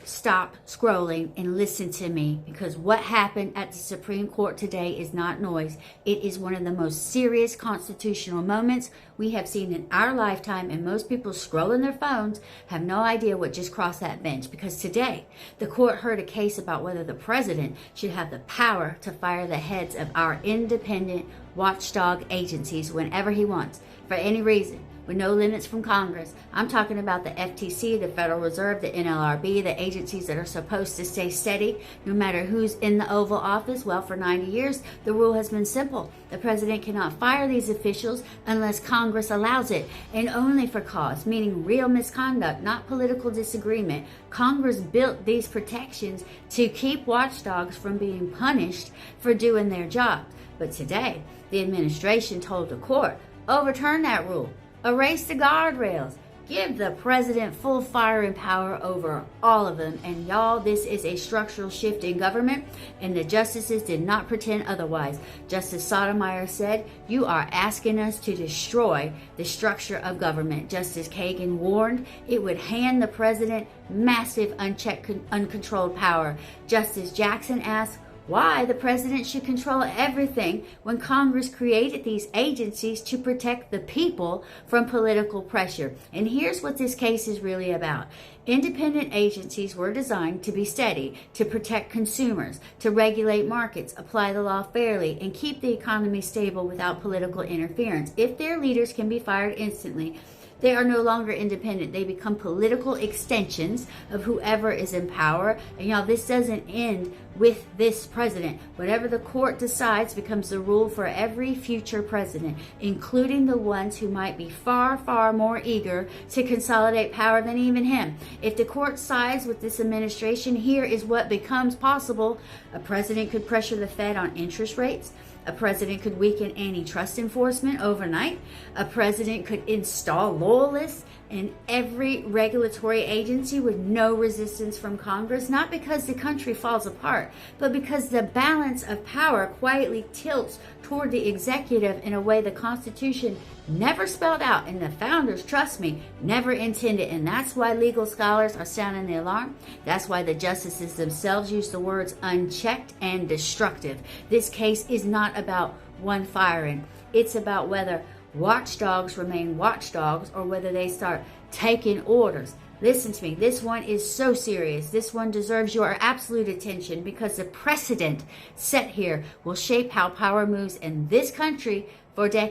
stop scrolling and listen to me, because what happened at the Supreme Court today is not noise. It is one of the most serious constitutional moments we have seen in our lifetime, and most people scrolling their phones have no idea what just crossed that bench, because today the court heard a case about whether the president should have the power to fire the heads of our independent watchdog agencies whenever he wants, for any reason, with no limits from Congress. I'm talking about the FTC, the Federal Reserve, the NLRB, the agencies that are supposed to stay steady no matter who's in the Oval Office. Well, for 90 years, the rule has been simple. The president cannot fire these officials unless Congress allows it, and only for cause, meaning real misconduct, not political disagreement. Congress built these protections to keep watchdogs from being punished for doing their job. But today, the administration told the court, overturn that rule. Erase the guardrails. Give the president full firing power over all of them. And y'all, this is a structural shift in government, and the justices did not pretend otherwise. Justice Sotomayor said, you are asking us to destroy the structure of government. Justice Kagan warned it would hand the president massive unchecked, uncontrolled power. Justice Jackson asked, why the president should control everything when Congress created these agencies to protect the people from political pressure. And here's what this case is really about. Independent agencies were designed to be steady, to protect consumers, to regulate markets, apply the law fairly, and keep the economy stable without political interference. If their leaders can be fired instantly, they are no longer independent. They become political extensions of whoever is in power. And y'all, this doesn't end with this president. Whatever the court decides becomes the rule for every future president, including the ones who might be far, far more eager to consolidate power than even him. If the court sides with this administration, here is what becomes possible. A president could pressure the Fed on interest rates. A president could weaken antitrust enforcement overnight. A president could install loyalists in every regulatory agency with no resistance from Congress, not because the country falls apart, but because the balance of power quietly tilts toward the executive in a way the Constitution never spelled out, and the founders, trust me, never intended. And that's why legal scholars are sounding the alarm. That's why the justices themselves use the words unchecked and destructive. This case is not about one firing. It's about whether watchdogs remain watchdogs or whether they start taking orders. Listen to me. This one is so serious. This one deserves your absolute attention, because the precedent set here will shape how power moves in this country for decades.